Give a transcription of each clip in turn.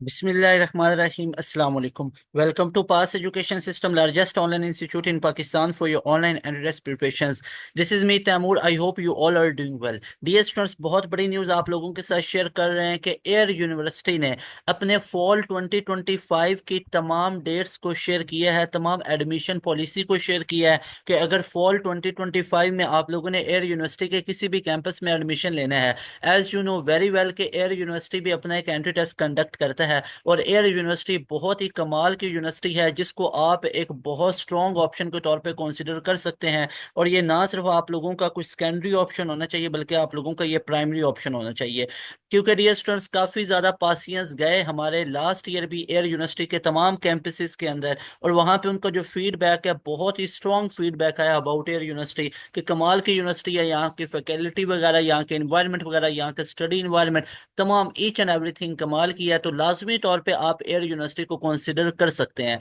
Bismillahirrahmanirrahim. Assalamu alaikum. Welcome to Pass Education System, largest online institute in Pakistan for your online entrance preparations. This is me, Taimur. I hope you all are doing well. Dear students, बहुत बड़ी news आप लोगों के साथ share कर रहे हैं कि एयर यूनिवर्सिटी ने अपने फॉल 2025 की तमाम डेट्स को शेयर किया है, तमाम एडमिशन पॉलिसी को शेयर किया है कि अगर फॉल 2025 में आप लोगों ने एयर यूनिवर्सिटी के किसी भी कैंपस में एडमिशन लेना है, as you know very well कि एयर यूनिवर्सिटी भी अपना एक एंट्री टेस्ट कंडक्ट करता है और एयर यूनिवर्सिटी बहुत ही कमाल की यूनिवर्सिटी है जिसको आप एक बहुत स्ट्रॉन्ग ऑप्शन के तौर पे कंसीडर कर सकते हैं। और ये ना सिर्फ आप लोगों का कुछ सेकेंडरी ऑप्शन होना चाहिए बल्कि आप लोगों का ये प्राइमरी ऑप्शन होना चाहिए, क्योंकि डियर स्टूडेंट्स काफ़ी ज़्यादा पासियंस गए हमारे लास्ट ईयर भी एयर यूनिवर्सिटी के तमाम कैंपसेस के अंदर, और वहाँ पे उनका जो फीडबैक है बहुत ही स्ट्रॉन्ग फीडबैक है अबाउट एयर यूनिवर्सिटी कि कमाल की यूनिवर्सिटी है, यहाँ की फैकल्टी वगैरह, यहाँ के इन्वायरमेंट वगैरह, यहाँ का स्टडी इन्वायरमेंट, तमाम ईच एंड एवरीथिंग कमाल की है। तो लाजमी तौर पे आप एयर यूनिवर्सिटी को कंसिडर कर सकते हैं।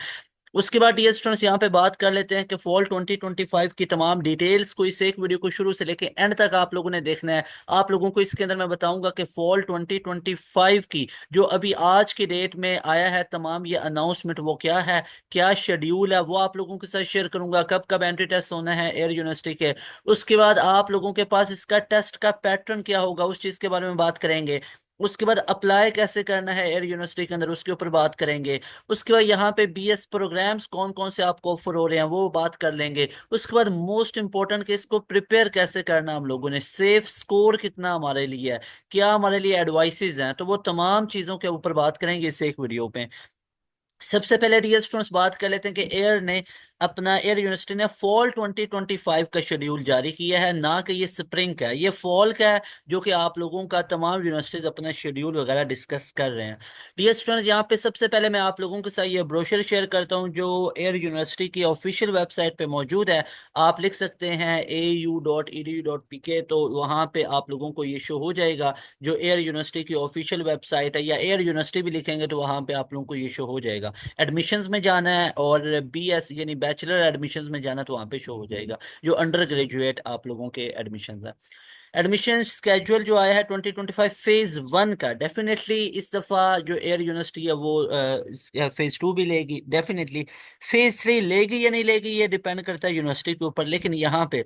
उसके बाद डियर स्टूडेंट्स यहाँ पे बात कर लेते हैं कि फॉल 2025 की तमाम डिटेल्स को, इस एक वीडियो को शुरू से लेके एंड तक आप लोगों ने देखना है। आप लोगों को इसके अंदर मैं बताऊंगा कि फॉल 2025 की जो अभी आज की डेट में आया है तमाम ये अनाउंसमेंट वो क्या है, क्या शेड्यूल है, वो आप लोगों के साथ शेयर करूंगा, कब कब एंट्री टेस्ट होना है एयर यूनिवर्सिटी के। उसके बाद आप लोगों के पास इसका टेस्ट का पैटर्न क्या होगा उस चीज के बारे में बात करेंगे। उसके बाद अप्लाई कैसे करना है एयर यूनिवर्सिटी के अंदर उसके ऊपर बात करेंगे। उसके बाद यहाँ पे बीएस प्रोग्राम्स कौन कौन से आपको ऑफर हो रहे हैं वो बात कर लेंगे। उसके बाद मोस्ट इंपॉर्टेंट कि इसको प्रिपेयर कैसे करना, हम लोगों ने सेफ स्कोर कितना हमारे लिए है, क्या हमारे लिए एडवाइसेज हैं, तो वो तमाम चीज़ों के ऊपर बात करेंगे इस एक वीडियो पे। सबसे पहले डियर स्टूडेंट्स बात कर लेते हैं कि एयर यूनिवर्सिटी ने फॉल 2025 का शेड्यूल जारी किया है, ना कि ये स्प्रिंग का है, ये फॉल का है जो कि आप लोगों का तमाम यूनिवर्सिटीज अपना शेड्यूल वगैरह डिस्कस कर रहे हैं। डियर स्टूडेंट्स यहाँ पे सबसे पहले मैं आप लोगों के साथ ये ब्रोशर शेयर करता हूँ जो एयर यूनिवर्सिटी की ऑफिशियल वेबसाइट पे मौजूद है। आप लिख सकते हैं au.edu.pk, तो वहाँ पे आप लोगों को ये शो हो जाएगा जो एयर यूनिवर्सिटी की ऑफिशियल वेबसाइट है, या एयर यूनिवर्सिटी भी लिखेंगे तो वहाँ पे आप लोगों को ये शो हो जाएगा। एडमिशन्स में जाना है और बीएस यानी बैचलर एडमिशन्स में जाना तो वहाँ पे शो हो जाएगा जो अंडर ग्रेजुएट आप लोगों के एडमिशन्स हैं। एडमिशन स्केड्यूल जो आया है 2025 फेज 1 का, डेफिनेटली इस दफा जो एयर यूनिवर्सिटी है वो फेज 2 भी लेगी डेफिनेटली। फेज 3 लेगी या नहीं लेगी ये डिपेंड करता है यूनिवर्सिटी के ऊपर, लेकिन यहाँ पे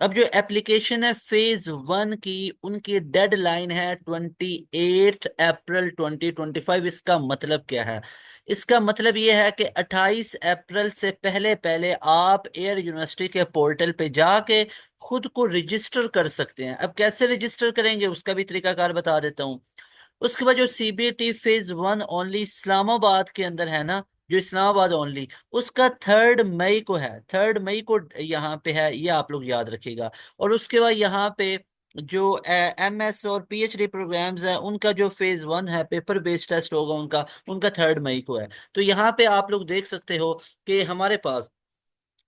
अब जो एप्लीकेशन है फेज 1 की उनकी डेडलाइन है 28 अप्रैल 2025। इसका मतलब क्या है? इसका मतलब ये है कि 28 अप्रैल से पहले पहले आप एयर यूनिवर्सिटी के पोर्टल पे जाके खुद को रजिस्टर कर सकते हैं। अब कैसे रजिस्टर करेंगे उसका भी तरीकाकार बता देता हूँ। उसके बाद जो सीबीटी फेज 1 ओनली इस्लामाबाद के अंदर है ना, जो इस्लामाबाद ओनली, उसका 3 मई को है, 3 मई को यहाँ पे है, ये आप लोग याद रखिएगा। और उसके बाद यहाँ पे जो एमएस और पीएचडी प्रोग्राम्स हैं उनका जो फेज 1 है पेपर बेस्ड टेस्ट होगा उनका, उनका 3 मई को है। तो यहाँ पे आप लोग देख सकते हो कि हमारे पास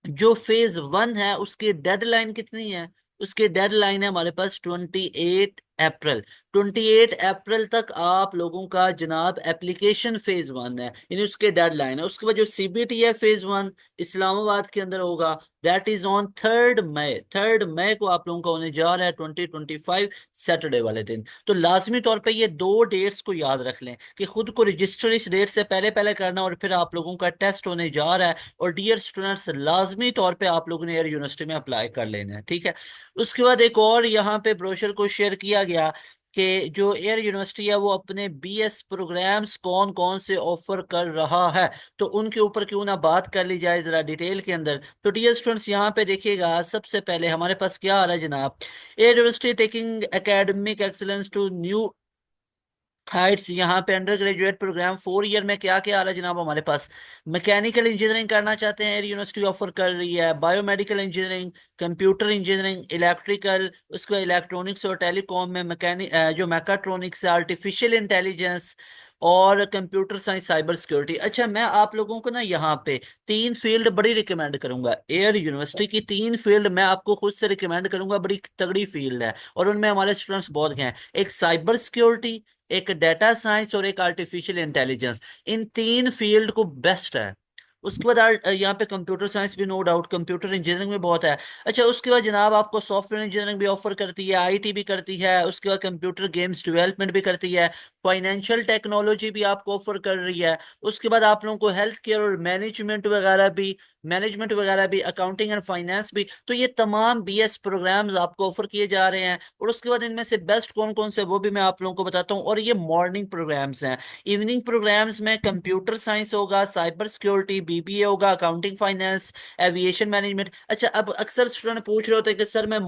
जो फेज 1 है उसकी डेडलाइन कितनी है। उसकी डेडलाइन है हमारे पास 28 अप्रैल। 28 अप्रैल तक आप लोगों का जनाब एप्लीकेशन फेज 1 है, यानी उसके डेडलाइन है। उसके बाद जो सीबीटी है फेज 1 इस्लामाबाद के अंदर होगा, दैट इज ऑन 3 मई। 3 मई को आप लोगों का होने जा रहा है 2025 सैटरडे वाले दिन। तो लाजमी तौर पे ये दो डेट्स को याद रख लें कि खुद को रजिस्टर इस डेट से पहले पहले करना और फिर आप लोगों का टेस्ट होने जा रहा है। और डियर स्टूडेंट्स लाजमी तौर पे आप लोगों ने एयर यूनिवर्सिटी में अप्लाई कर लेना है, ठीक है। उसके बाद एक और यहाँ पे ब्रोशर को शेयर किया गया कि जो एयर यूनिवर्सिटी है वो अपने बीएस प्रोग्राम्स कौन कौन से ऑफर कर रहा है, तो उनके ऊपर क्यों ना बात कर ली जाए जरा डिटेल के अंदर। तो डियर स्टूडेंट्स यहाँ पे देखिएगा सबसे पहले हमारे पास क्या आ रहा है जनाब। Air University taking academic excellence to new heights. यहाँ पे अंडर ग्रेजुएट प्रोग्राम 4 ईयर में क्या क्या आ रहा है जनाब हमारे पास। मैकेनिकल इंजीनियरिंग करना चाहते हैं एयर यूनिवर्सिटी ऑफर कर रही है, biomedical engineering, computer engineering, electrical, उसके बाद इलेक्ट्रॉनिक्स और टेलीकॉम में मैकेनिक जो मैकाट्रॉनिक्स है, आर्टिफिशियल इंटेलिजेंस और कंप्यूटर साइंस, साइबर सिक्योरिटी। अच्छा, मैं आप लोगों को ना यहाँ पे 3 फील्ड बड़ी रिकमेंड करूंगा, एयर यूनिवर्सिटी की 3 फील्ड मैं आपको खुद से रिकमेंड करूंगा, बड़ी तगड़ी फील्ड है और उनमें हमारे स्टूडेंट्स बहुत हैं। एक साइबर सिक्योरिटी, एक डाटा साइंस और एक आर्टिफिशियल इंटेलिजेंस। इन 3 फील्ड को बेस्ट है। उसके बाद यहाँ पे कंप्यूटर साइंस भी नो डाउट, कंप्यूटर इंजीनियरिंग में बहुत है। अच्छा, उसके बाद जनाब आपको सॉफ्टवेयर इंजीनियरिंग भी ऑफर करती है, आईटी भी करती है, उसके बाद कंप्यूटर गेम्स डेवलपमेंट भी करती है, फाइनेंशियल टेक्नोलॉजी भी आपको ऑफर कर रही है। उसके बाद आप लोगों को हेल्थ केयर और मैनेजमेंट वगैरह भी, अकाउंटिंग एंड फाइनेंस भी। तो ये तमाम बीएस प्रोग्राम्स आपको ऑफर किए जा रहे हैं। और उसके बाद इनमें से बेस्ट कौन कौन से वो भी मैं आप लोगों को बताता हूँ। और ये मॉर्निंग प्रोग्राम्स हैं। इवनिंग प्रोग्राम्स में कंप्यूटर साइंस होगा, साइबर सिक्योरिटी, बीबीए होगा, अकाउंटिंग फाइनेंस, एविएशन मैनेजमेंट। अच्छा, अब अक्सर स्टूडेंट पूछ रहे होते हैं कि सर मैं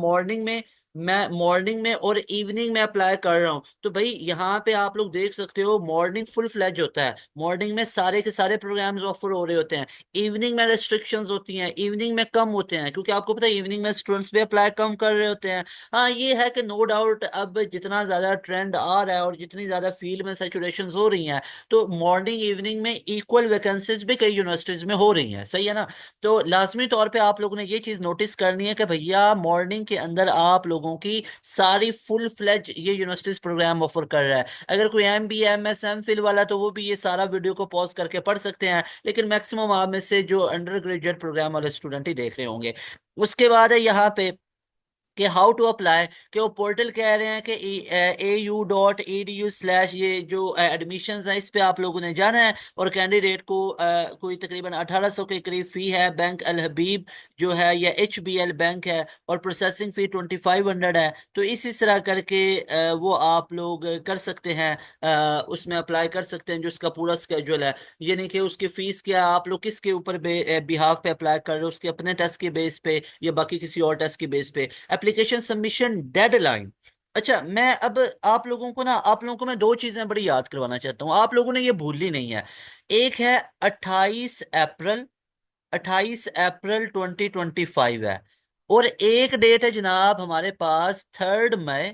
मॉर्निंग में और इवनिंग में अप्लाई कर रहा हूँ। तो भाई यहाँ पे आप लोग देख सकते हो, मॉर्निंग फुल फ्लैज होता है। मॉर्निंग में सारे के सारे प्रोग्राम्स ऑफर हो रहे होते हैं। इवनिंग में रेस्ट्रिक्शंस होती हैं, इवनिंग में कम होते हैं, क्योंकि आपको पता है इवनिंग में स्टूडेंट्स भी अप्लाई कम कर रहे होते हैं। हाँ, ये है कि नो डाउट अब जितना ज्यादा ट्रेंड आ रहा है और जितनी ज्यादा फील्ड में सैचुरेशन हो रही हैं, तो मॉर्निंग इवनिंग में इक्वल वैकेंसीज भी कई यूनिवर्सिटीज में हो रही हैं। सही है ना? तो लाजमी तौर पे आप लोगों ने ये चीज नोटिस करनी है कि भैया मॉर्निंग के अंदर आप लोगों की सारी फुल फ्लेज ये यूनिवर्सिटीज प्रोग्राम ऑफर कर रहा है। अगर कोई M B M S M Phil वाला, तो वो भी ये सारा वीडियो को पॉज करके पढ़ सकते हैं। लेकिन मैक्सिमम आप में से जो अंडर ग्रेजुएट प्रोग्राम वाले स्टूडेंट ही देख रहे होंगे। उसके बाद है यहाँ पे कि हाउ टू अप्लाई। कि वो पोर्टल कह रहे हैं कि au.edu/ ये जो एडमिशंस है, इस पे आप लोगों ने जाना है। और कैंडिडेट को कोई तकरीबन 1800 के करीब फी है। बैंक अल हबीब जो है या HBL बैंक है, और प्रोसेसिंग फी 2500 है। तो इस तरह करके वो आप लोग कर सकते हैं, उसमें अप्लाई कर सकते हैं, जो उसका पूरा स्केड्यूल है। यानी कि उसकी फीस क्या, आप लोग किसके ऊपर बिहाफ पे अप्लाई कर रहे हो, उसके अपने टेस्ट के बेस पे या बाकी किसी और टेस्ट के बेस पे। Application submission deadline. अच्छा, मैं अब आप लोगों को मैं दो चीजें बड़ी याद करवाना चाहता हूँ, आप लोगों ने ये भूलनी नहीं है। एक है 28 अप्रैल, 28 अप्रैल 2025 है। और एक डेट है जनाब हमारे पास 3 मई,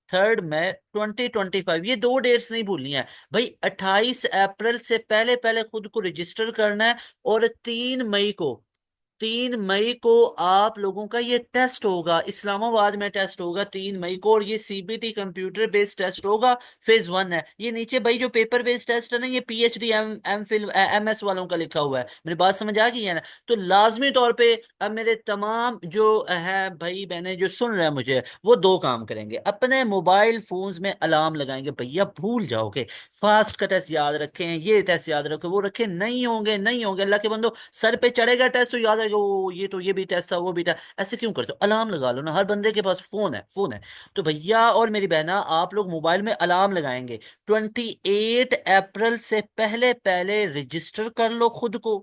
3 मई 2025। ये दो डेट्स नहीं भूलनी है भाई। 28 अप्रैल से पहले पहले खुद को रजिस्टर करना है। और 3 मई को आप लोगों का ये टेस्ट होगा, इस्लामाबाद में टेस्ट होगा 3 मई को। और ये CBT कंप्यूटर बेस्ड टेस्ट होगा। फेज 1 है ये। नीचे भाई जो पेपर बेस्ड टेस्ट है ना, ये PhD एम फिल MS वालों का लिखा हुआ है। मेरी बात समझ आ गई है ना? तो लाजमी तौर पे अब मेरे तमाम जो है भाई बहने जो सुन रहे हैं मुझे, वो दो काम करेंगे। अपने मोबाइल फोन्स में अलार्म लगाएंगे। भैया भूल जाओगे, फास्ट का टेस्ट याद रखें, ये टेस्ट याद रखें, वो रखें, नहीं होंगे नहीं होंगे, अल्लाह के बंदो। सर पे चढ़ेगा टेस्ट तो याद आएगा, वो ये तो ये भी टेस्ट था, वो भी टेस्ट। ऐसे क्यों करते हो? अलार्म लगा लो ना, हर बंदे के पास फोन है, फोन है। तो भैया और मेरी बहना, आप लोग मोबाइल में अलार्म लगाएंगे। 28 अप्रैल से पहले पहले रजिस्टर कर लो खुद को।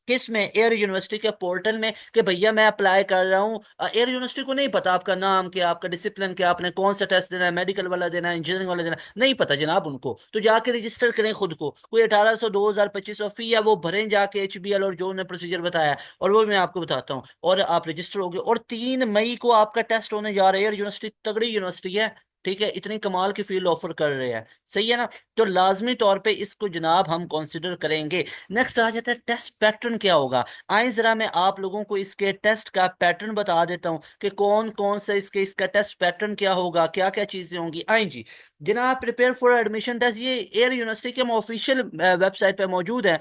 किस में? एयर यूनिवर्सिटी के पोर्टल में, कि भैया मैं अप्लाई कर रहा हूँ। एयर यूनिवर्सिटी को नहीं पता आपका नाम क्या, आपका डिसिप्लिन क्या, आपने कौन सा टेस्ट देना है, मेडिकल वाला देना है, इंजीनियरिंग वाला देना है, नहीं पता जनाब उनको। तो जाके रजिस्टर करें खुद को। कोई 1800, 2000, 2500 फी है, वो भरें जाके HBL और जो उन्होंने प्रोसीजर बताया। और वो मैं आपको बताता हूँ, और आप रजिस्टर हो गए। और 3 मई को आपका टेस्ट होने जा रहा है। एयर यूनिवर्सिटी तगड़ी यूनिवर्सिटी है, ठीक है, इतनी कमाल की फील्ड ऑफर कर रहे हैं। सही है ना? तो लाजमी तौर पे इसको जनाब हम कंसिडर करेंगे। नेक्स्ट आ जाता है टेस्ट पैटर्न क्या होगा। आए जरा मैं आप लोगों को इसके टेस्ट का पैटर्न बता देता हूं कि कौन कौन सा इसका टेस्ट पैटर्न क्या होगा, क्या क्या चीजें होंगी। आए जी जनाब, प्रिपेयर फॉर एडमिशन टेस्ट, ये एयर यूनिवर्सिटी के ऑफिशियल वेबसाइट पे मौजूद है।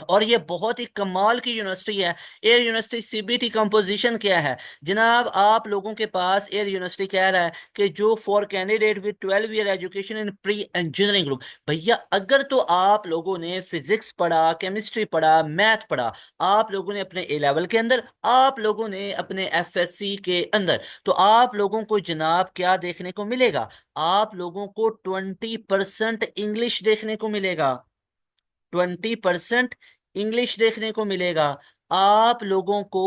और ये बहुत ही कमाल की यूनिवर्सिटी है। एयर यूनिवर्सिटी CBT कंपोजिशन क्या है जनाब? आप लोगों के पास एयर यूनिवर्सिटी कह रहा है कि जो for candidate with 12 year education in pre engineering group. भैया अगर तो आप लोगों ने फिजिक्स पढ़ा, केमिस्ट्री पढ़ा, मैथ पढ़ा, आप लोगों ने अपने A लेवल के अंदर, आप लोगों ने अपने FSC के अंदर, तो आप लोगों को जनाब क्या देखने को मिलेगा? आप लोगों को 20% इंग्लिश देखने को मिलेगा। 20% इंग्लिश देखने को मिलेगा। आप लोगों को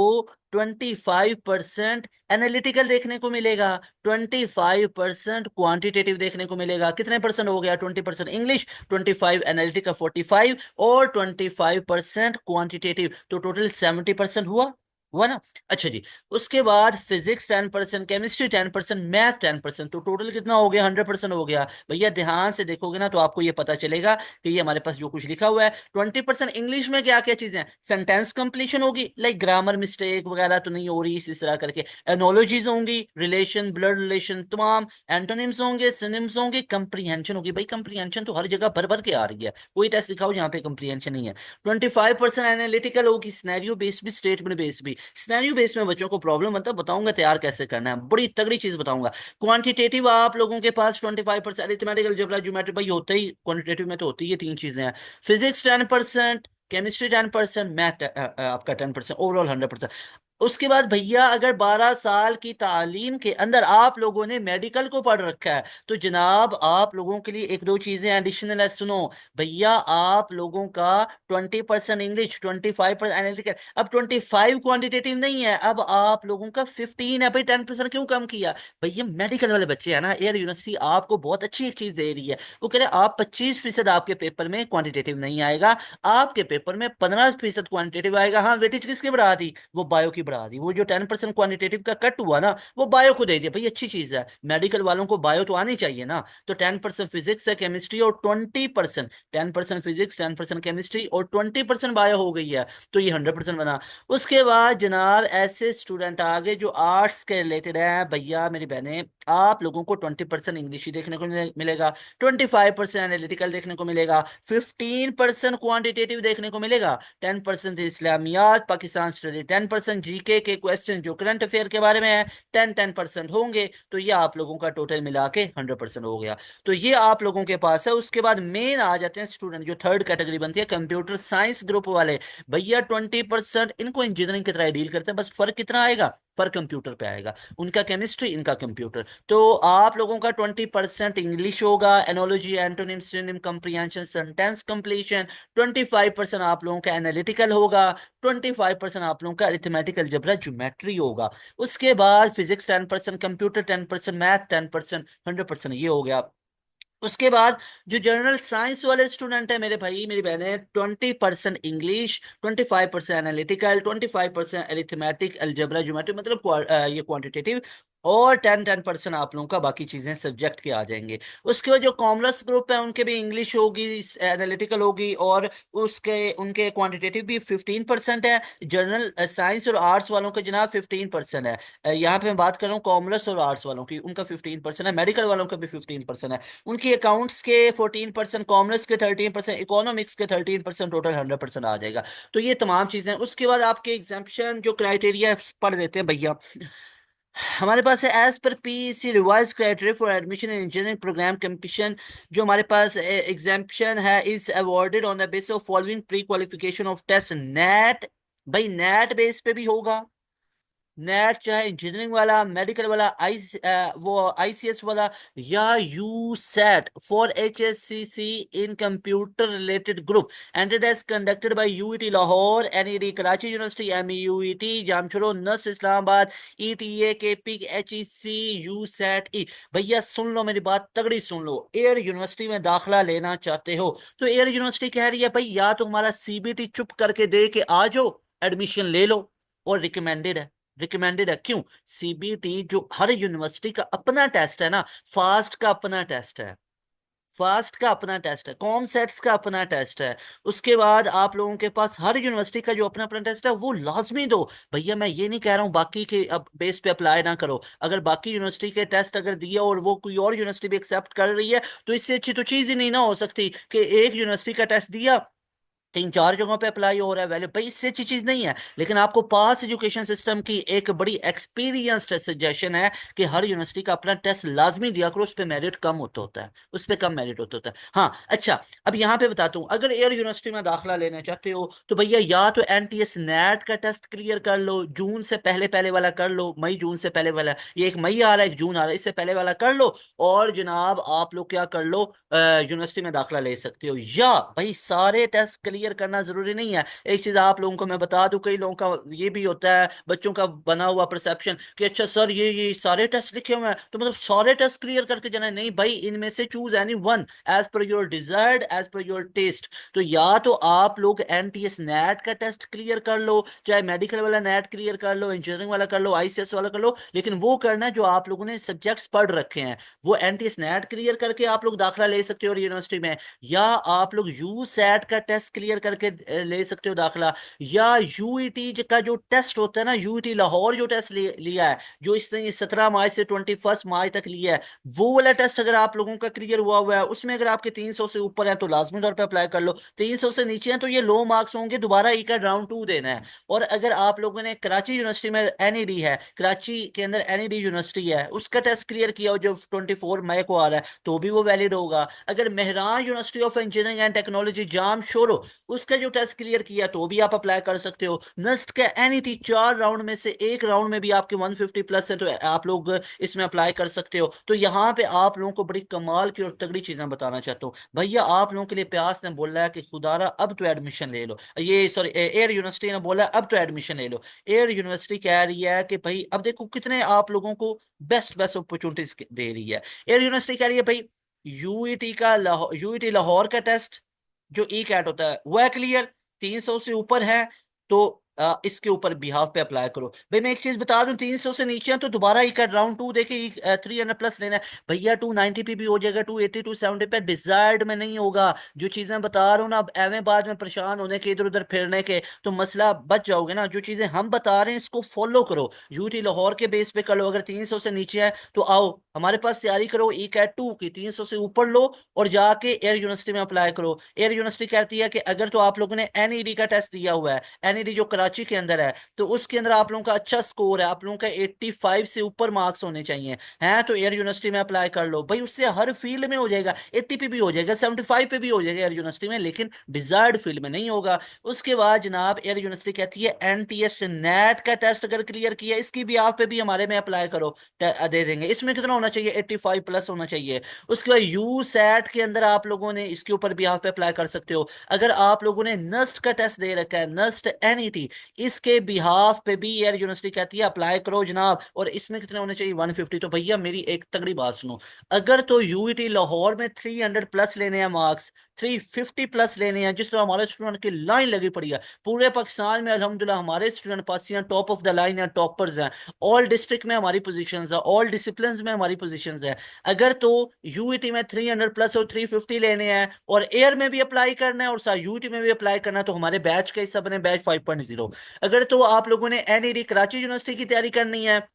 25% एनालिटिकल देखने को मिलेगा। 25% क्वांटिटेटिव देखने को मिलेगा। कितने परसेंट हो गया? 20% इंग्लिश, 25 एनालिटिकल, 45, और 25% क्वांटिटेटिव, तो टोटल 70% हुआ ना? अच्छा जी। उसके बाद फिजिक्स 10%, केमिस्ट्री 10%, मैथ 10%, तो टोटल कितना हो गया? 100% हो गया। भैया ध्यान से देखोगे ना तो आपको ये पता चलेगा कि ये हमारे पास जो कुछ लिखा हुआ है। 20% इंग्लिश में क्या क्या चीजें? सेंटेंस कंप्लीशन होगी, लाइक ग्रामर मिस्टेक वगैरह तो नहीं हो रही, इस तरह करके। एनोलॉजीज होंगी, रिलेशन, ब्लड रिलेशन तमाम। एंटोनिम्स होंगे, सिनोनिम्स होंगे, कंप्रीहेंशन होगी। भाई कंप्रीहेंशन तो हर जगह भर भर के आ रही है, कोई टेस्ट दिखाओ जहाँ पे कंप्रीहेंशन नहीं है। 25% एनालिटिकल होगी, सिनेरियो बेस्ड भी, स्टेटमेंट बेस्ड भी। सिनेरियो बेस में बच्चों को प्रॉब्लम मतलब बताऊंगा तैयार कैसे करना है, बड़ी तगड़ी चीज बताऊंगा। क्वांटिटेटिव आप लोगों के पास 25%, अरिथमेटिकल, अलजेब्रा, ज्योमेट्री, भाई होता ही क्वांटिटेटिव में तो होती है, ये तीन चीजें हैं। फिजिक्स 10%, केमिस्ट्री 10%, मैथ आपका 10%, ओवरऑल 100%। उसके बाद भैया अगर 12 साल की तालीम के अंदर आप लोगों ने मेडिकल को पढ़ रखा है तो जनाब आप लोगों के लिए एक दो चीजें एडिशनल है, सुनो भैया। आप लोगों का 20% इंग्लिश, 25% एनालिटिकल, अब 25 क्वांटिटेटिव नहीं है, अब आप लोगों का 15 है। भाई 10% क्यों कम किया? भैया मेडिकल वाले बच्चे हैं ना, एयर यूनिवर्सिटी आपको बहुत अच्छी एक चीज दे रही है, वो कह रहे हैं आप 25% आपके पेपर में क्वांटिटेटिव नहीं आएगा, आपके पेपर में 15% क्वांटिटेटिव आएगा। हाँ वेटेज किसकी बढ़ा दी? वो बायो की बढ़ा दी। वो जो 10% क्वांटिटेटिव का कट हुआ ना, वो बायो को दे दिया। भाई अच्छी चीज है, मेडिकल वालों को बायो तो आनी चाहिए ना। तो 10% फिजिक्स है, केमिस्ट्री और 20%, 10% फिजिक्स, 10% केमिस्ट्री और 20% बायो हो गई है, तो ये 100% बना। उसके बाद जनाब ऐसे स्टूडेंट आ गए जो आर्ट्स के रिलेटेड है, भैया मेरी बहनें आप लोगों को 20% इंग्लिश ही देखने को मिलेगा, 25% एनालिटिकल देखने को मिलेगा, 15% क्वांटिटेटिव देखने को मिलेगा, 10% इस्लामियात पाकिस्तान स्टडी, 10% जीके के क्वेश्चन जो करंट अफेयर के बारे में है, 10-10% होंगे। तो ये आप लोगों का टोटल मिला के 100% हो गया। तो ये आप लोगों के पास है। उसके बाद मेन आ जाते हैं स्टूडेंट जो थर्ड कैटेगरी बनती है, कंप्यूटर साइंस ग्रुप वाले। भैया 20% इनको इंजीनियरिंग की तरह डील करते हैं, बस फर्क कितना आएगा? पर कंप्यूटर पे आएगा, उनका केमिस्ट्री इनका कंप्यूटर। तो आप लोगों का 20% इंग्लिश होगा, analogy, antonym, synonym, comprehension, sentence completion. 25% आप लोगों का एनालिटिकल होगा, 25% आप लोगों का अरिथमेटिक, अलजेब्रा, ज्योमेट्री होगा। उसके बाद फिजिक्स 10%, कंप्यूटर 10%, मैथ 10%, 100% ये हो गया। उसके बाद जो जनरल साइंस वाले स्टूडेंट है मेरे भाई मेरी बहनें, 20% English, 25% analytical, 25% arithmetic, algebra, geometry, मतलब ये क्वांटिटेटिव, और 10-10% आप लोगों का बाकी चीजें सब्जेक्ट के आ जाएंगे। उसके बाद जो कॉमर्स ग्रुप है उनके भी इंग्लिश होगी, एनालिटिकल होगी, और उसके उनके क्वांटिटेटिव भी 15% है। जनरल साइंस और आर्ट्स वालों का जनाब 15% है। यहाँ पे मैं बात कर रहा हूँ कॉमर्स और आर्ट्स वालों की, उनका 15% है। मेडिकल वालों का भी 15% है। उनकी अकाउंट्स के 14%, कॉमर्स के 13%, इकोनॉमिक्स के 13%, टोटल 100% आ जाएगा। तो ये तमाम चीजें। उसके बाद आपके एग्जाम्पशन जो क्राइटेरिया पढ़ देते हैं भैया, हमारे पास है as per PC revise criteria for admission in engineering program competition. जो हमारे पास एग्जाम्पशन है, is awarded on the basis of following pre qualification of test NET. भाई नेट बेस पे भी होगा, नेट चाहे इंजीनियरिंग वाला, मेडिकल वाला, वो आईसीएस वाला, या USAT for HSCC in computer related group entered as conducted by UET Lahore, NED Karachi university, MUET Jamshoro, NUST Islamabad, ETA KP, HEC, USAT E. भैया सुन लो मेरी बात, तगड़ी सुन लो। एयर यूनिवर्सिटी में दाखिला लेना चाहते हो तो एयर यूनिवर्सिटी कह रही है भाई या तो हमारा सीबीटी चुप करके दे के आ जाओ, एडमिशन ले लो, और रिकमेंडेड है। रिकमेंडेड है क्यों? सीबीटी जो हर यूनिवर्सिटी का अपना टेस्ट है ना, फास्ट का अपना टेस्ट है, फास्ट का अपना टेस्ट है, कॉम सेट्स का अपना टेस्ट है। उसके बाद आप लोगों के पास हर यूनिवर्सिटी का जो अपना अपना टेस्ट है वो लाजमी दो। भैया मैं ये नहीं कह रहा हूँ बाकी के अब बेस पे अप्लाई ना करो, अगर बाकी यूनिवर्सिटी के टेस्ट अगर दिए और वो कोई और यूनिवर्सिटी भी एक्सेप्ट कर रही है तो इससे अच्छी तो चीज ही नहीं ना हो सकती कि एक यूनिवर्सिटी का टेस्ट दिया, 3-4 जगहों पे अप्लाई हो रहा है वैल्यू, भाई इससे अच्छी चीज नहीं है। लेकिन आपको पास एजुकेशन सिस्टम की एक बड़ी एक्सपीरियंस्ड सजेशन है कि हर यूनिवर्सिटी का अपना टेस्ट लाजमी दिया करो, उस पर मेरिट कम होता होता है, उस पर कम मेरिट होता होता है। हाँ अच्छा, अब यहाँ पे बताता हूँ, अगर एयर यूनिवर्सिटी में दाखिला लेना चाहते हो तो भैया या तो एनटीएस नेट का टेस्ट क्लियर कर लो, जून से पहले पहले वाला कर लो, मई जून से पहले वाला, ये एक मई आ रहा है एक जून आ रहा है, इससे पहले वाला कर लो, और जनाब आप लोग क्या कर लो, यूनिवर्सिटी में दाखिला ले सकते हो। या भाई सारे टेस्ट क्लियर करना जरूरी नहीं है। एक चीज आप लोगों को मैं बता दूं, कई लोगों का ये भी होता है, बच्चों का बना हुआ परसेप्शन कि अच्छा सर ये सारे टेस्ट लिखे हुए हैं तो मतलब सारे टेस्ट क्लियर करके जाना है। नहीं भाई, इनमें से choose any one as per your desired, as per your test. तो या तो आप लोग एनटीएस नेट का टेस्ट क्लियर कर लो, चाहे मेडिकल वाला नेट क्लियर कर लो, इंजीनियरिंग वाला कर लो, आईसीएस वाला कर लो, लेकिन वो करना है जो आप लोगों ने सब्जेक्ट्स पढ़ रखे हैं। वो एनटीएस नेट क्लियर करके आप लोग दाखिला ले सकते हो यूनिवर्सिटी में, या आप लोग यू सेट का टेस्ट क्लियर क्लियर करके ले सकते हो दाखिला, या यूईटी का जो टेस्ट होता है ना, यूईटी लाहौर जो टेस्ट लिया है, जो इसने 17 मार्च से 21 मार्च तक लिया है, वो वाला टेस्ट अगर आप लोगों का क्लियर हुआ हुआ है, उसमें अगर आपके 300 से ऊपर है तो लाजमी तौर पे अप्लाई कर लो। 300 से नीचे हैं तो ये लो मार्क्स होंगे, दोबारा ई का राउंड 2 देना है। और अगर आप लोगों ने कराची यूनिवर्सिटी में एनईडी है, कराची के अंदर एनईडी यूनिवर्सिटी है, उसका टेस्ट क्लियर किया हो जो 24 मई को आ रहा है, तो भी वो वैलिड होगा। अगर Mehran university of engineering and technology jam sorrow, उसका जो टेस्ट क्लियर किया तो भी आप अप्लाई कर सकते हो। नस्ट का एनईटी 4 राउंड में से एक राउंड में भी आपके 150 प्लस है तो आप लोग इसमें अप्लाई कर सकते हो। तो यहाँ पे आप लोगों को बड़ी कमाल की और तगड़ी चीजें बताना चाहता हूँ भैया। आप लोगों के लिए प्यास ने बोला है कि खुदारा अब तो एडमिशन ले लो, ये सॉरी एयर यूनिवर्सिटी ने बोला है अब तो एडमिशन ले लो। एयर यूनिवर्सिटी कह रही है कि भाई अब देखो कितने आप लोगों को बेस्ट बेस्ट अपॉर्चुनिटीज दे रही है। एयर यूनिवर्सिटी कह रही है भाई यूईटी का यूईटी लाहौर का टेस्ट जो ई कैट होता है वो है क्लियर, 300 से ऊपर है तो इसके ऊपर बिहाफ पे अप्लाई करो। भाई मैं एक चीज बता दूं, 300 से नीचे है तो दोबारा ई कैट राउंड 2 देके 300 प्लस लेना है भैया। 290 पे भी हो जाएगा, 280 270 पे डिजायर्ड में नहीं होगा। जो चीजें बता रहा हूँ ना, अब एवं बाद में परेशान होने के इधर उधर फिरने के तो मसला बच जाओगे ना। जो चीजें हम बता रहे हैं इसको फॉलो करो, यूटी लाहौर के बेस पे कर लो। अगर 300 से नीचे है तो आओ हमारे पास तैयारी करो ई कैट 2 की, 300 से ऊपर लो और जाके एयर यूनिवर्सिटी में अप्लाई करो। एयर यूनिवर्सिटी कहती है कि अगर तो आप लोगों ने एनईडी का टेस्ट दिया हुआ है, एनईडी जो कराची के अंदर है, तो उसके अंदर आप लोगों का अच्छा स्कोर है, आप लोगों का 85 से ऊपर मार्क्स होने चाहिए हैं, तो एयर यूनिवर्सिटी में अप्लाई कर लो भाई। उससे हर फील्ड में हो जाएगा, 80 पे भी हो जाएगा, 75 पे भी हो जाएगा एयर यूनिवर्सिटी में, लेकिन डिजायर्ड फील्ड में नहीं होगा। उसके बाद जनाब एयर यूनिवर्सिटी कहती है एनटीएस नेट का टेस्ट अगर क्लियर किया, इसकी भी आप पे भी हमारे में अप्लाई करो, दे देंगे। इसमें कितना होना चाहिए, 85 प्लस होना चाहिए। उसके बाद यू सैट के अंदर आप लोगों ने इसके ऊपर भी आप पे अप्लाई कर सकते हो। अगर आप लोगों ने नस्ट का टेस्ट दे रखा है, नस्ट एनईटी, इसके बिहाफ पे भी एयर यूनिवर्सिटी कहती है अप्लाई करो जनाब। और इसमें कितने होने चाहिए, 150। तो भैया मेरी एक तगड़ी बात सुनो, अगर तो यूईटी लाहौर में 300 प्लस लेने हैं मार्क्स, 350 प्लस लेने हैं, जिस तरह हमारे स्टूडेंट की लाइन लगी पड़ी है पूरे पाकिस्तान में, अल्हम्दुलिल्लाह हमारे स्टूडेंट पासियां टॉप ऑफ द लाइन है, टॉपर्स हैं। ऑल डिस्ट्रिक्ट में हमारी पोजीशंस है, ऑल डिसिप्लिन्स में हमारी पोजीशंस है। अगर तो यूईटी में 300 प्लस और 350 लेने हैं और एयर में भी अप्लाई करना है और साथ यूईटी में भी अप्लाई करना है, तो हमारे बैच का हिस्सा बने, बैच 5.0। अगर तो आप लोगों ने एनईडी कराची यूनिवर्सिटी की तैयारी करनी है,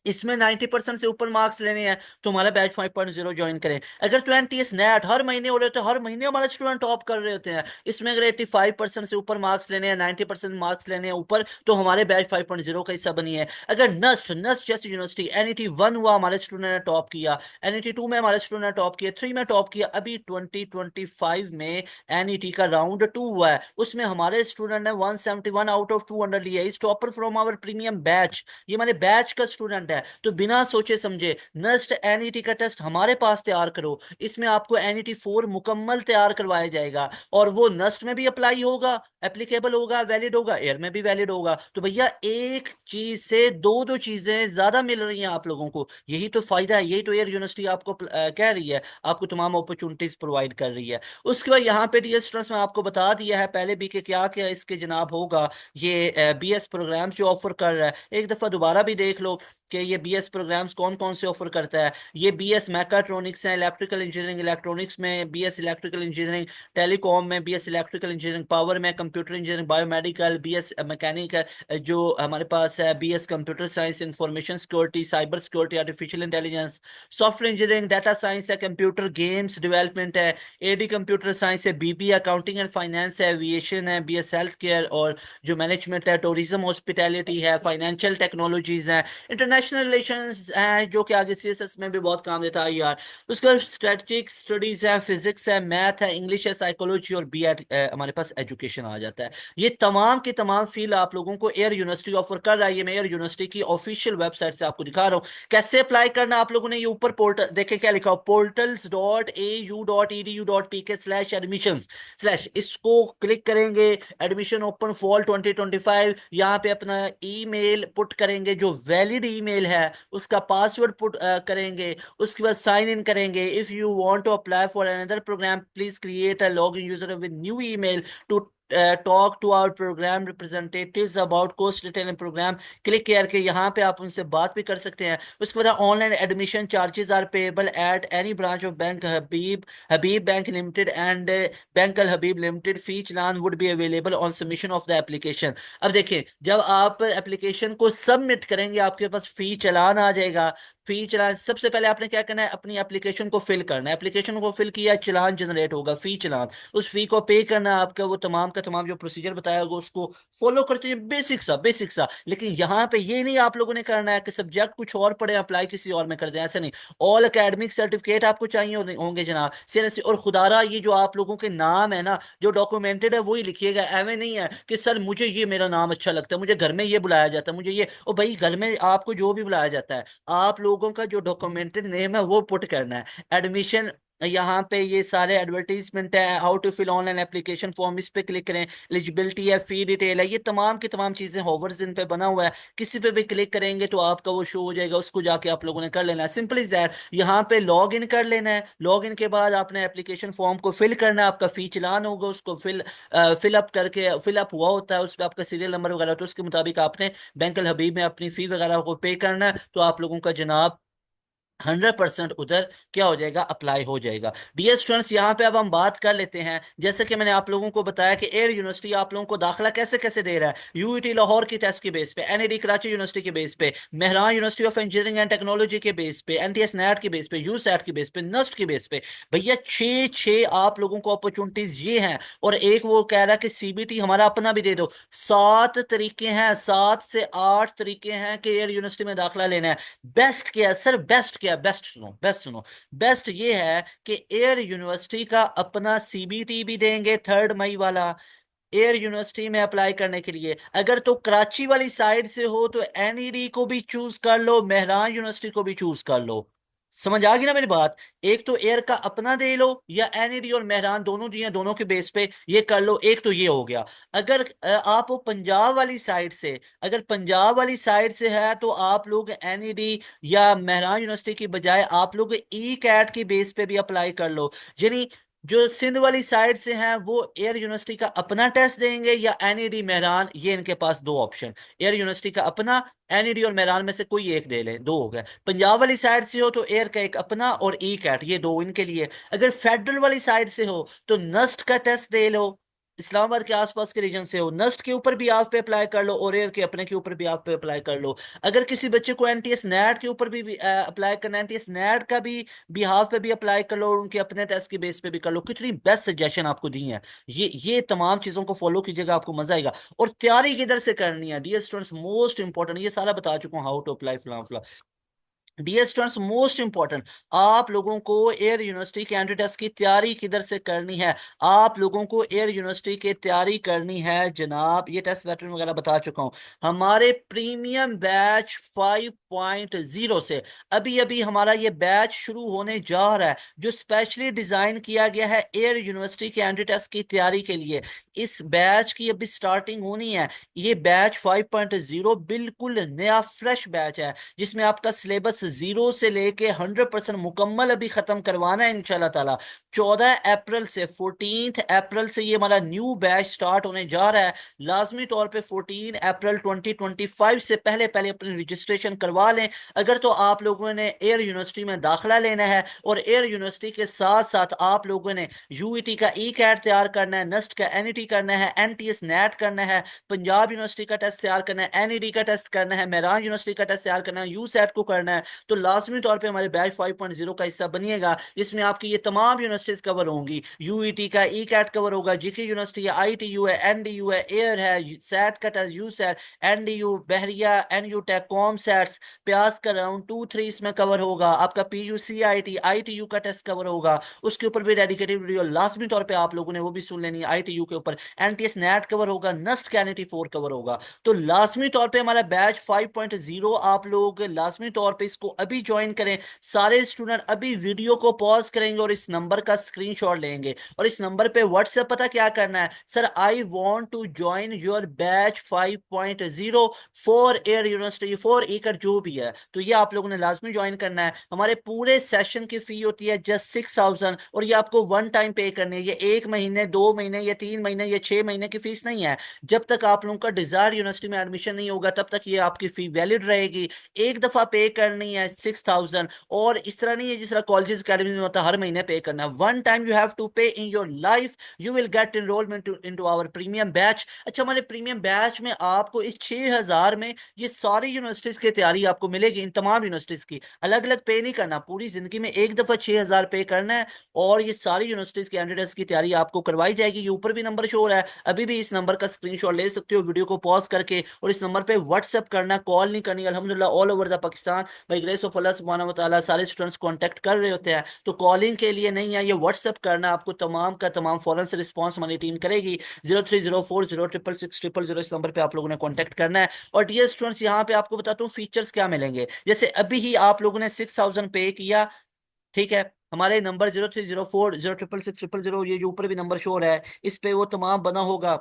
इसमें 90% से ऊपर मार्क्स लेने हैं, तो हमारा बैच 5.0 ज्वाइन करें। अगर 20 नेट हर महीने हो रहे होते हैं, हर महीने हमारे स्टूडेंट टॉप कर रहे होते हैं, इसमें अगर 85% से ऊपर मार्क्स लेने हैं, 90% मार्क्स लेने हैं ऊपर, तो हमारे बैच 5.0 का हिस्सा बनिए। अगर नस्ट नस्ट जैसी यूनिवर्सिटी एनईटी 1 हुआ, हमारे स्टूडेंट ने टॉप किया, एनईटी 2 में हमारे स्टूडेंट ने टॉप किया, 3 में टॉप किया, अभी 2025 में एनईटी का राउंड 2 हुआ है, उसमें हमारे स्टूडेंट ने 171 आउट ऑफ 200 लिया, इस topper from our premium batch, ये हमारे बैच का स्टूडेंट है। तो बिना सोचे समझे नस्ट एनईटी का टेस्ट हमारे पास तैयार करो, इसमें आपको एनईटी 4 मुकम्मल तैयार करवाया जाएगा, और वो नस्ट में भी अप्लाई होगा, एप्लीकेबल होगा, वैलिड होगा, एयर में भी वैलिड होगा। तो भैया एक चीज से दो दो चीजें ज्यादा मिल रही हैं आप लोगों को, यही तो फायदा है, यही तो एयर यूनिवर्सिटी आपको कह रही है, आपको तमाम अपॉर्चुनिटीज प्रोवाइड कर रही है। उसके बाद यहाँ पे डियर स्टूडेंट्स में आपको बता दिया है पहले भी कि क्या क्या इसके जनाब होगा, ये बीएस प्रोग्राम जो ऑफर कर रहा है, एक दफा दोबारा भी देख लो कि ये बीएस प्रोग्राम्स कौन कौन से ऑफर करता है। ये बीएस मैकाट्रॉनिक्स है, इलेक्ट्रिकल इंजीनियरिंग इलेक्ट्रॉनिक्स में, बीएस इलेक्ट्रिकल इंजीनियरिंग टेलीकॉम में, बीएस इलेक्ट्रिकल इंजीनियरिंग पावर में, computer engineering biomedical, BS mechanical जो हमारे पास है, BS computer science information security cyber security artificial intelligence, software engineering data science है, computer games development है, AD computer science है, BB accounting and finance है, aviation है, बीएस हेल्थ केयर और जो मैनेजमेंट है, टूरिज्म हॉस्पिटैलिटी है, फाइनेंशियल टेक्नोलॉजीज है, इंटरनेशनल रिलेशंस है जो कि आगे सीएसएस में भी बहुत काम देता है यार। उसके बाद स्ट्रेटजिक स्टडीज है, फिजिक्स है, मैथ है, इंग्लिश है, साइकोलॉजी और बीएड हमारे पास एजुकेशन आ जाता है। ये तमाम के तमाम फील्ड आप लोगों को एयर यूनिवर्सिटी ऑफर कर रहा है। ये मैं एयर यूनिवर्सिटी की ऑफिशियल वेबसाइट से आपको दिखा रहा हूँ कैसे अप्लाई करना। आप लोगों ने ये ऊपर पोर्टल देखे क्या लिखा हो, portals.au.edu.pk/admissions स्लैश, इसको क्लिक करेंगे, एडमिशन ओपन फॉल 2025, यहाँ पे अपना ईमेल पुट करेंगे जो वैलिड ईमेल है, उसका पासवर्ड पुट करेंगे, उसके बाद साइन इन करेंगे। If you want to apply for another program please create a login user with new email to talk to our program representatives about course detail program, click करके यहाँ पे आप उनसे बात भी कर सकते हैं। उसके बाद online admission charges are payable at any branch of bank Habib bank limited and bank Al Habib limited. Fee challan would be available on submission of the application. अब देखिए, जब आप एप्लीकेशन को सबमिट करेंगे आपके पास फी चालान आ जाएगा। फी चालान सबसे पहले आपने क्या करना है, अपनी एप्लीकेशन को फिल करना है। एप्लीकेशन को फिल किया, चालान जनरेट होगा, फी चालान। उस फी को पे करना है आपका, वो तमाम का तमाम जो प्रोसीजर बताया होगा उसको फॉलो करते हैं, बेसिक सा। लेकिन यहाँ पे ये नहीं आप लोगों ने करना है कि सब्जेक्ट कुछ और पढ़े अप्लाई किसी और में कर दें, ऐसा नहीं। ऑल एकेडमिक सर्टिफिकेट आपको चाहिए होंगे जनाब, सीएनएससी। और खुदारा ये जो आप लोगों के नाम है ना, जो डॉक्यूमेंटेड है वही लिखिएगा। एवं नहीं है कि सर मुझे ये मेरा नाम अच्छा लगता है, मुझे घर में ये बुलाया जाता है, मुझे ये। ओ भाई, घर में आपको जो भी बुलाया जाता है, आप लोगों का जो डॉक्यूमेंटेड नेम है वो पुट करना है। एडमिशन, यहाँ पे ये सारे एडवर्टीजमेंट है, how to fill online application form, इस पे क्लिक करें। एलिजिबिलिटी है, फी डिटेल है, ये तमाम की तमाम चीजें होवर्स इन पे बना हुआ है। किसी पे भी क्लिक करेंगे तो आपका वो शो हो जाएगा, उसको जाके आप लोगों ने कर लेना है। Simple is that. यहाँ पे लॉग इन कर लेना है। लॉग इन के बाद आपने एप्लीकेशन फॉर्म को फिल करना है। आपका फी चलान होगा, उसको फिल अप करके, फिल अप हुआ होता है, उस पर आपका सीरियल नंबर वगैरह, तो उसके मुताबिक आपने बैंक अल हबीब में अपनी फी वगैरह को पे करना है। तो आप लोगों का जनाब 100% उधर क्या हो जाएगा, अप्लाई हो जाएगा। डियर स्टूडेंट्स, यहाँ पे अब हम बात कर लेते हैं, जैसे कि मैंने आप लोगों को बताया कि एयर यूनिवर्सिटी आप लोगों को दाखिला कैसे कैसे दे रहा है। यूईटी लाहौर की टेस्ट के बेस पे, एनईडी कराची यूनिवर्सिटी के बेस पे, Mehran university of engineering and technology के बेस पे, एनटीएस नेट के बेस पे, यूसैट के बेस पे, नस्ट के बेस पे। भैया छः छः आप लोगों को अपॉर्चुनिटीज ये हैं। और एक वो कह रहा है कि सीबीटी हमारा अपना भी दे दो। 7 तरीके हैं, 7 से 8 तरीके हैं कि एयर यूनिवर्सिटी में दाखिला लेना है। बेस्ट क्या है सर, बेस्ट क्या है, बेस्ट सुनो, बेस्ट सुनो। बेस्ट ये है कि एयर यूनिवर्सिटी का अपना सीबीटी भी देंगे 3 मई वाला। एयर यूनिवर्सिटी में अप्लाई करने के लिए अगर तो कराची वाली साइड से हो तो एनईडी को भी चूज कर लो, मेहरान यूनिवर्सिटी को भी चूज कर लो। समझ आ गई ना मेरी बात। एक तो एयर का अपना दे लो, या एनईडी और मेहरान दोनों दिए, दोनों के बेस पे ये कर लो। एक तो ये हो गया। अगर आप वो पंजाब वाली साइड से, अगर पंजाब वाली साइड से है तो आप लोग एनईडी या मेहरान यूनिवर्सिटी की बजाय आप लोग ई कैट की बेस पे भी अप्लाई कर लो। यानी जो सिंध वाली साइड से हैं वो एयर यूनिवर्सिटी का अपना टेस्ट देंगे, या एनईडी मेहरान, ये इनके पास दो ऑप्शन। एयर यूनिवर्सिटी का अपना, एनईडी और मेहरान में से कोई एक दे लें, दो हो गए। पंजाब वाली साइड से हो तो एयर का एक अपना और ई कैट, ये दो इनके लिए। अगर फेडरल वाली साइड से हो तो नस्ट का टेस्ट दे लो। इस्लामाबाद के आसपास के रीजन से हो, नस्ट के ऊपर भी आप पे अप्लाई कर लो और एयर के अपने के ऊपर भी आप पे अप्लाई कर लो। अगर किसी बच्चे को एनटीएस नेट के ऊपर भी अप्लाई करना है, एनटीएस नेट का भी बिहाफ पे भी अप्लाई कर लो और उनके अपने टेस्ट के बेस पे भी कर लो। कितनी बेस्ट सजेशन आपको दी है। ये तमाम चीजों को फॉलो कीजिएगा, आपको मजा आएगा। और तैयारी किधर से करनी है डियर स्टूडेंट्स, मोस्ट इंपॉर्टेंट, ये सारा बता चुका हूँ, हाउ टू अप्लाई फलां फलां। डियर स्टूडेंट्स, मोस्ट इंपॉर्टेंट, आप लोगों को एयर यूनिवर्सिटी के एंट्री टेस्ट की तैयारी किधर से करनी है। आप लोगों को एयर यूनिवर्सिटी की तैयारी करनी है जनाब, ये टेस्ट पैटर्न वगैरह बता चुका हूं। हमारे प्रीमियम बैच 5.0 से अभी अभी हमारा ये बैच शुरू होने जा रहा है, जो स्पेशली डिजाइन किया गया है एयर यूनिवर्सिटी के एंट्री टेस्ट की तैयारी के लिए। इस बैच की अभी स्टार्टिंग होनी है। ये बैच 5.0 बिल्कुल नया फ्रेश बैच है, जिसमें आपका सिलेबस 0 से लेके 100% मुकम्मल अभी खत्म करवाना है इंशाल्लाह ताला। 14 अप्रैल से 14 अप्रैल से ये हमारा न्यू बैच स्टार्ट होने जा रहा है। लाजमी तौर पे 14 अप्रैल 2025 से पहले पहले अपनी रजिस्ट्रेशन करवा लें। अगर तो आप लोगों ने एयर यूनिवर्सिटी में दाखिला लेना है, और एयर यूनिवर्सिटी के साथ साथ आप लोगों ने यूईटी का ई कैट तैयार करना है, नस्ट का एनईटी करना है, एनटीएस नेट करना है, पंजाब यूनिवर्सिटी का टेस्ट तैयार करना है, एनईडी का टेस्ट करना है, मेहरान यूनिवर्सिटी का टेस्ट तैयार करना है, यूसैट को करना है, तो लाजमी तौर पे हमारे बैच 5.0 का हिस्सा बनिएगा, जिसमें आपकी ये तमाम यूनिवर्सिटीज कवर होंगी। यूईटी का ई कैट कवर होगा, जीके यूनिवर्सिटी है, आईटीयू है, एनडीयू है, एयर है, सैट का टेस्ट, यूसैट, एनडीयू, बहरिया, एनयू टेक, कॉम सैट्स, प्यास का राउंड 2 3 इसमें कवर होगा। आपका पीयूसी आईटी, आईटीयू का टेस्ट कवर होगा, उसके ऊपर भी डेडिकेटेड वीडियो लाजमी तौर पे आप लोगों ने वो भी सुन लेनी है। आईटीयू के ऊपर एनटीएस नेट कवर होगा, नस्ट कैनिटी 4 कवर होगा। तो लाजमी तौर पे हमारा बैच 5.0 आप लोग लाजमी तौर पे इसको को अभी ज्वाइन करें। सारे स्टूडेंट अभी वीडियो को पॉज करेंगे और इस नंबर का स्क्रीनशॉट लेंगे और इस नंबर पे व्हाट्सएप पता क्या करना है, sir I want to join your batch 5.0 for air university for एकर जो भी है, तो ये आप लोगों ने लाजमी ज्वाइन करना है। हमारे पूरे सेशन की फी होती है जस्ट 6,000 और ये आपको वन टाइम पे करनी है। ये 1 महीने 2 महीने या 3 महीने या 6 महीने की फीस नहीं है। जब तक आप लोगों का डिजायर यूनिवर्सिटी में एडमिशन नहीं होगा तब तक ये आपकी फी वैलिड रहेगी। एक दफा पे करनी है 6,000, और इस तरह नहीं है जिस तरह कॉलेजेस अकेडमी में होता है हर महीने पे करना है। One time you have to pay in your life, you will get enrolment into our premium batch. अच्छा, हमारे प्रीमियम बैच में आपको इस 6,000 में ये सारी यूनिवर्सिटीज की तैयारी आपको मिलेगी। इन तमाम यूनिवर्सिटीज की अलग अलग पे नहीं करना, पूरी जिंदगी में एक दफा 6,000 पे करना है और ये सारी यूनिवर्सिटीज के कैंडिडेट्स की तैयारी आपको करवाई जाएगी। ये ऊपर भी नंबर शो हो रहा है, अभी भी इस नंबर का स्क्रीनशॉट ले सकते हो वीडियो को पॉज करके और इस नंबर पे व्हाट्सएप करना, कॉल नहीं करनी। अल्हम्दुलिल्लाह all over the Pakistan by grace of अल्लाह सुब्हानहू व तआला सारे स्टूडेंट्स कांटेक्ट कर रहे होते हैं, तो कॉलिंग के लिए नहीं है, ये व्हाट्सएप करना आपको तमाम का तमाम फौरन से रिस्पॉन्स हमारी टीम करेगी। 0304066600 इस नंबर पे आप लोगों ने कॉन्टेक्ट करना है। और डियर स्टूडेंट्स, यहाँ पे आपको बताता हूँ फीचर्स क्या मिलेंगे। जैसे अभी ही आप लोगों ने 6,000 पे किया, ठीक है, हमारे नंबर 0304066600, ये जो ऊपर भी नंबर शो हो रहा है इस पे वो तमाम बना होगा,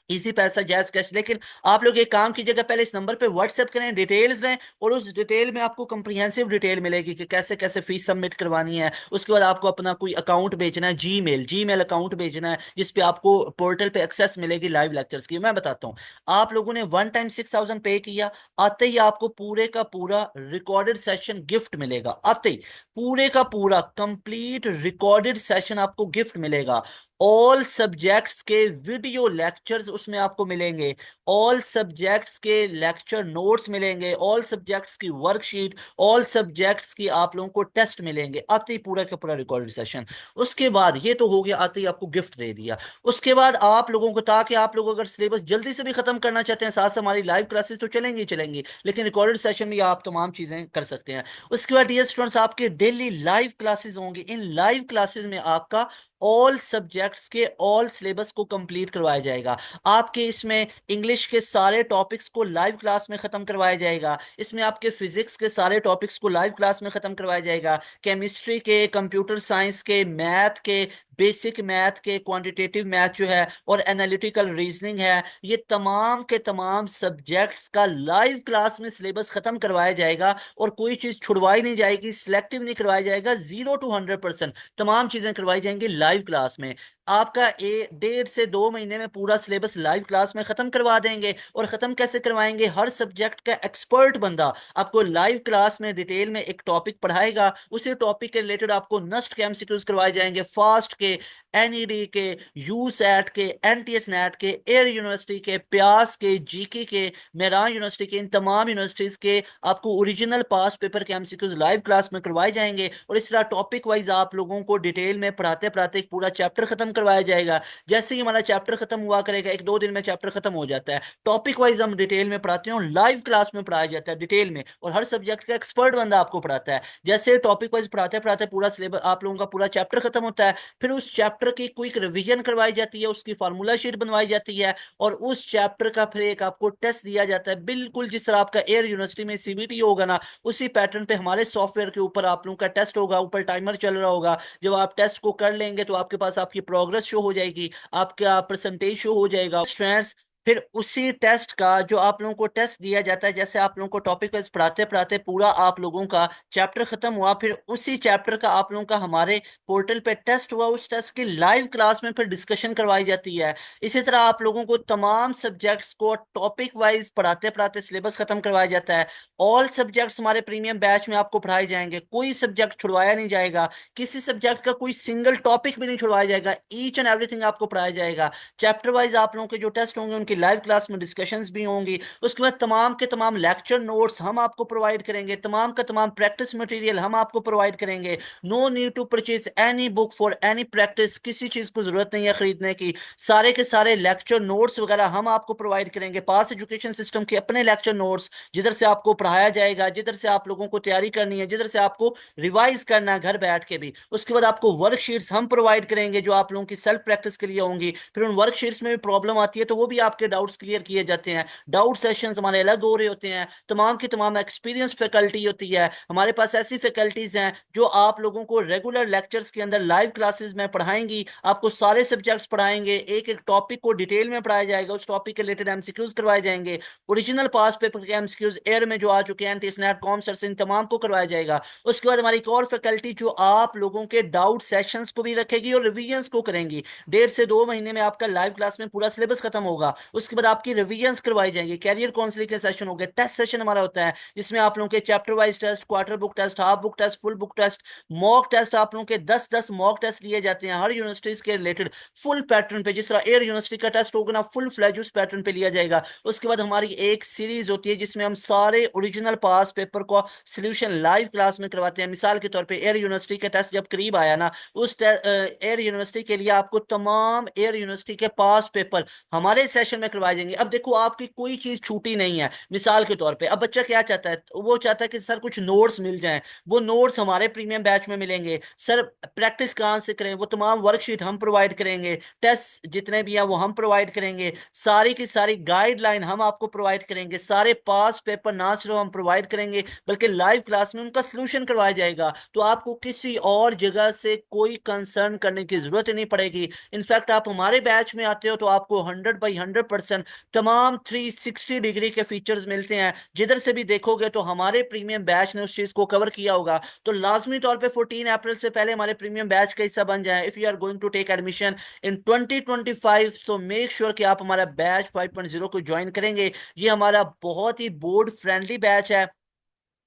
इजी पैसा जैज कैश। लेकिन आप लोग एक काम कीजिएगा, पहले इस नंबर पे व्हाट्सएप करें, डिटेल्स दें और उस डिटेल में आपको कंप्रीहेंसिव डिटेल मिलेगी कि कैसे कैसे फीस सबमिट करवानी है। उसके बाद आपको अपना कोई अकाउंट भेजना है, जीमेल अकाउंट भेजना है जिसपे आपको पोर्टल पे एक्सेस मिलेगी लाइव लेक्चर्स की। मैं बताता हूँ, आप लोगों ने वन टाइम 6,000 पे किया, आते ही आपको पूरे का पूरा रिकॉर्डेड सेशन गिफ्ट मिलेगा। आते ही पूरे का पूरा कंप्लीट रिकॉर्डेड सेशन आपको गिफ्ट मिलेगा। ऑल सब्जेक्ट्स के वीडियो लेक्चर्स उसमें आपको मिलेंगे, ऑल सब्जेक्ट्स के लेक्चर नोट्स मिलेंगे, ऑल सब्जेक्ट्स की वर्कशीट, ऑल सब्जेक्ट्स की आप लोगों को टेस्ट मिलेंगे। आते ही पूरा का पूरा रिकॉर्डेड सेशन। उसके बाद ये तो हो गया, आते ही आपको गिफ्ट दे दिया। उसके बाद आप लोगों को, ताकि आप लोग अगर सिलेबस जल्दी से भी खत्म करना चाहते हैं, साथ से हमारी लाइव क्लासेस तो चलेंगी चलेंगी, लेकिन रिकॉर्डेड सेशन में आप तमाम चीजें कर सकते हैं। उसके बाद डियर स्टूडेंट्स, आपके डेली लाइव क्लासेस होंगी। इन लाइव क्लासेस में आपका ऑल सब्जेक्ट्स के ऑल सिलेबस को कंप्लीट करवाया जाएगा। आपके इसमें इंग्लिश के सारे टॉपिक्स को लाइव क्लास में खत्म करवाया जाएगा। इसमें आपके फिजिक्स के सारे टॉपिक्स को लाइव क्लास में खत्म करवाया जाएगा। केमिस्ट्री के, कंप्यूटर साइंस के, मैथ के, बेसिक मैथ के, क्वांटिटेटिव मैथ जो है और एनालिटिकल रीजनिंग है, ये तमाम के तमाम सब्जेक्ट्स का लाइव क्लास में सिलेबस खत्म करवाया जाएगा और कोई चीज छुड़वाई नहीं जाएगी, सिलेक्टिव नहीं करवाया जाएगा। 0 to 100% तमाम चीजें करवाई जाएंगी लाइव क्लास में। आपका 1.5 से 2 महीने में पूरा सिलेबस लाइव क्लास में खत्म करवा देंगे। और खत्म कैसे करवाएंगे, हर सब्जेक्ट का एक्सपर्ट बंदा आपको लाइव क्लास में डिटेल में एक टॉपिक पढ़ाएगा, उसी टॉपिक के रिलेटेड आपको नस्ट के एमसीक्यूज करवाए जाएंगे, फास्ट के, एनईडी के, यूसैट के, एनटीएस नेट के, एयर यूनिवर्सिटी के, प्यास के, जीके के, मेरान यूनिवर्सिटी के, इन तमाम यूनिवर्सिटीज के आपको ओरिजिनल पास पेपर के एमसीक्यूज लाइव क्लास में करवाए जाएंगे। और इस तरह टॉपिक वाइज आप लोगों को डिटेल में पढ़ाते पढ़ाते एक पूरा चैप्टर खत्म करवाया जाएगा। जैसे ही हमारा चैप्टर खत्म हुआ करेगा, 1-2 दिन में चैप्टर खत्म हो जाता है। टॉपिक वाइज हम डिटेल में पढ़ाते हैं, लाइव क्लास में पढ़ाया जाता है डिटेल में, और हर सब्जेक्ट का एक्सपर्ट बंदा आपको पढ़ाता है। जैसे टॉपिक वाइज पढ़ाते पढ़ाते पूरा सिलेबस आप लोगों का पूरा चैप्टर खत्म होता है, फिर उस चैप्टर की क्विक रिवीजन करवाई जाती है, उसकी फार्मूला शीट बनवाई जाती है और उस चैप्टर का फिर एक आपको टेस्ट दिया जाता है, बिल्कुल जिस तरह आपका एयर यूनिवर्सिटी में सीबीटी होगा ना, उसी पैटर्न पे हमारे सॉफ्टवेयर के ऊपर आप लोगों का टेस्ट होगा। ऊपर टाइमर चल रहा होगा, जब आप टेस्ट को कर लेंगे तो आपके पास आपकी प्रोग्रेस शो हो जाएगी, आपका परसेंटेज शो हो जाएगा स्टूडेंट्स। फिर उसी टेस्ट का जो आप लोगों को टेस्ट दिया जाता है, जैसे आप लोगों को टॉपिक वाइज पढ़ाते पढ़ाते पूरा आप लोगों का चैप्टर खत्म हुआ, फिर उसी चैप्टर का आप लोगों का हमारे पोर्टल पे टेस्ट हुआ, उस टेस्ट की लाइव क्लास में फिर डिस्कशन करवाई जाती है। इसी तरह आप लोगों को तमाम सब्जेक्ट्स को टॉपिक वाइज पढ़ाते पढ़ाते सिलेबस खत्म करवाया जाता है। ऑल सब्जेक्ट्स हमारे प्रीमियम बैच में आपको पढ़ाए जाएंगे, कोई सब्जेक्ट छुड़वाया नहीं जाएगा, किसी सब्जेक्ट का कोई सिंगल टॉपिक भी नहीं छुड़वाया जाएगा, ईच एंड एवरीथिंग आपको पढ़ाया जाएगा। चैप्टर वाइज आप लोगों के जो टेस्ट होंगे उनकी लाइव क्लास में डिस्कशंस भी होंगी। उसके बाद तमाम के तमाम लेक्चर नोट्स हम आपको प्रोवाइड करेंगे, तमाम का तमाम प्रैक्टिस मटेरियल हम आपको प्रोवाइड करेंगे। No need to purchase any book for any practice, किसी चीज को जरूरत नहीं है खरीदने की। सारे के सारे लेक्चर नोट्स वगैरह हम आपको प्रोवाइड करेंगे, पास एजुकेशन सिस्टम के अपने लेक्चर नोट्स, जिधर से आपको पढ़ाया जाएगा, जिधर से आप लोगों को तैयारी करनी है, जिधर से आपको रिवाइज करना है घर बैठ के भी। उसके बाद आपको वर्कशीट्स हम प्रोवाइड करेंगे जो आप लोगों की सेल्फ प्रैक्टिस के लिए होंगी। फिर उन वर्कशीट्स में भी प्रॉब्लम आती है तो वो भी आप आपके डाउट्स क्लियर किए जाते हैं। डाउट सेशंस हमारे अलग हो रहे होते हैं, तमाम की तमाम एक्सपीरियंस फैकल्टी होती है हमारे पास। ऐसी फैकल्टीज हैं जो आप लोगों को रेगुलर लेक्चर्स के अंदर लाइव क्लासेस में पढ़ाएंगी, आपको सारे सब्जेक्ट्स पढ़ाएंगे, एक एक टॉपिक को डिटेल में पढ़ाया जाएगा, उस टॉपिक के रिलेटेड एमसीक्यूज करवाए जाएंगे, ओरिजिनल पास पेपर के एमसीक्यूज एयर में जो आ चुके हैं टी स्नैट कॉम सर से, इन तमाम को करवाया जाएगा। उसके बाद हमारी एक और फैकल्टी जो आप लोगों के डाउट सेशंस को भी रखेगी और रिवीजन को करेंगी। 1.5 से 2 महीने में आपका लाइव क्लास में पूरा सिलेबस खत्म होगा। उसके बाद आपकी रिवीजन करवाई जाएंगी, कैरियर काउंसलिंग के सेशन हो गए, टेस्ट सेशन हमारा होता है जिसमें आप लोगों के chapter wise test, quarter book test, half book test, full book test, mock test, आप लोगों के 10-10 मॉक टेस्ट लिए जाते हैं हर यूनिवर्सिटीज के रिलेटेड फुल पैटर्न पे। जिस तरह एयर यूनिवर्सिटी का टेस्ट होगा ना, फुल फ्लैज उस पैटर्न पे लिया जाएगा। उसके बाद हमारी एक सीरीज होती है जिसमें हम सारे ओरिजिनल पास पेपर को सोल्यूशन लाइव क्लास में करवाते हैं। मिसाल के तौर पे एयर यूनिवर्सिटी का टेस्ट जब करीब आया ना, उस एयर यूनिवर्सिटी के लिए आपको तमाम एयर यूनिवर्सिटी के पास पेपर हमारे सेशन में करवाए जाएंगे। अब देखो आपकी कोई चीज छूटी नहीं है। मिसाल के तौर पे अब बच्चा क्या चाहता है, वो चाहता है कि सर कुछ नोट्स मिल जाएं, वो नोट्स हमारे प्रीमियम बैच में मिलेंगे। सर प्रैक्टिस कहाँ से करें, वो तमाम वर्कशीट हम प्रोवाइड करेंगे, टेस्ट जितने भी हैं वो हम प्रोवाइड करेंगे, सारी की सारी गाइडलाइन हम आपको प्रोवाइड करेंगे, सारे पास पेपर ना सिर्फ हम प्रोवाइड करेंगे बल्कि लाइव क्लास में उनका सोल्यूशन करवाया जाएगा। तो आपको किसी और जगह से कोई कंसर्न करने की जरूरत ही नहीं पड़ेगी। इनफैक्ट आप हमारे बैच में आते हो तो आपको 100/100% तमाम 360 डिग्री के फीचर्स मिलते हैं। जिधर से भी देखोगे तो हमारे प्रीमियम बैच ने उस चीज को कवर किया होगा। तो लाजमी तौर पे 14 अप्रैल से पहले हमारे प्रीमियम बैच का हिस्सा बन जाए। If you are going to take admission in 2025, so make sure कि आप हमारा बैच 5.0 को ज्वाइन करेंगे। ये हमारा बहुत ही बोर्ड फ्रेंडली बैच है।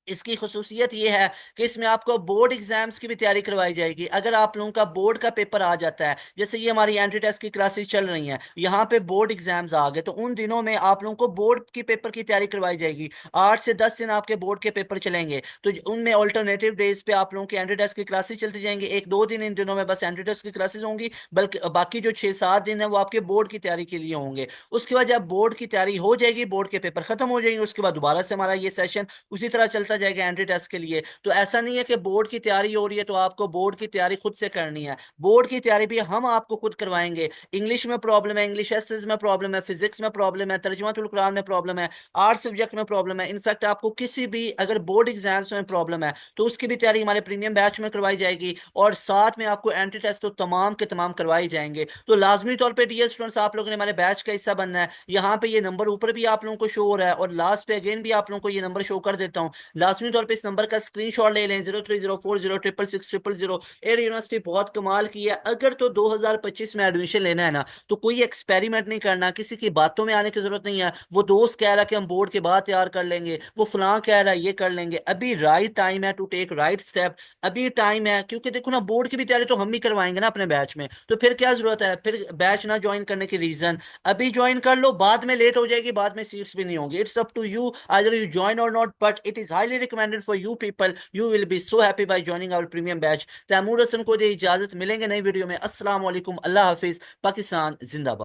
इसकी खसूसियत यह है कि इसमें आपको बोर्ड एग्जाम्स की भी तैयारी करवाई जाएगी। अगर आप लोगों का बोर्ड का पेपर आ जाता है, जैसे ये हमारी एंट्री टेस्ट की क्लासेस चल रही हैं, यहाँ पे बोर्ड एग्जाम्स आ गए, तो उन दिनों में आप लोगों को बोर्ड की पेपर की तैयारी करवाई जाएगी। 8 से 10 दिन आपके बोर्ड के पेपर चलेंगे, तो उनमें ऑल्टरनेटिव डेज पे आप लोगों की एंट्री टेस्ट की क्लासेस चलती जाएंगी। 1-2 दिन इन दिनों में बस एंट्री टेस्ट की क्लासेस होंगी, बल्कि बाकी जो 6-7 दिन है वो आपके बोर्ड की तैयारी के लिए होंगे। उसके बाद जब बोर्ड की तैयारी हो जाएगी, बोर्ड के पेपर खत्म हो जाएंगे, उसके बाद दोबारा से हमारा ये सेशन उसी तरह चलता जाएगा एंट्री टेस्ट के लिए। तो ऐसा नहीं है कि बोर्ड की तैयारी हो रही है तो आपको बोर्ड की तैयारी खुद से करनी है। बोर्ड की तैयारी भी हम आपको खुद करवाएंगे। इंग्लिश में प्रॉब्लम है, इंग्लिश एसेस में प्रॉब्लम है, फिजिक्स में प्रॉब्लम है, तर्जुमातुल कुरान में प्रॉब्लम है, आर्ट सब्जेक्ट में प्रॉब्लम है, इनफैक्ट आपको किसी भी अगर बोर्ड एग्जाम्स में प्रॉब्लम है तो उसकी भी तैयारी हमारे प्रीमियम बैच में करवाई जाएगी। और साथ में आपको एंट्री टेस्ट तो तमाम के तमाम करवाए जाएंगे। तो लाजमी तौर पर डियर स्टूडेंट्स, आप लोगों ने हमारे बैच का हिस्सा बनना है। यहाँ पे ये नंबर ऊपर भी आप लोगों को शो हो रहा है और लास्ट पे अगेन भी आप लोगों को ये नंबर शो कर देता हूँ। लाजमी तौर पे इस नंबर का स्क्रीनशॉट ले लें, 0304066600। एयर यूनिवर्सिटी बहुत कमाल की है। अगर तो 2025 में एडमिशन लेना है ना, तो कोई एक्सपेरिमेंट नहीं करना, किसी की बातों में आने की जरूरत नहीं है। वो दोस्त कह रहा है कि हम बोर्ड के बाद तैयार कर लेंगे, वो फलां कह रहा है ये कर लेंगे, अभी राइट टाइम है टू टेक राइट स्टेप। अभी टाइम है, क्योंकि देखो ना बोर्ड की भी तैयारी तो हम ही करवाएंगे ना अपने बैच में, तो फिर क्या जरूरत है फिर बैच ना ज्वाइन करने की। रीजन अभी ज्वाइन कर लो, बाद में लेट हो जाएगी, बाद में सीट्स भी नहीं होंगी। It's up to you, either you join or not, but it is highly recommended for you people. You will be so happy by joining our premium batch. Taimur Hasan को दे इजाजत, मिलेंगे नई वीडियो में। अस्सलाम वालेकुम, अल्लाह हाफिज, पाकिस्तान जिंदाबाद।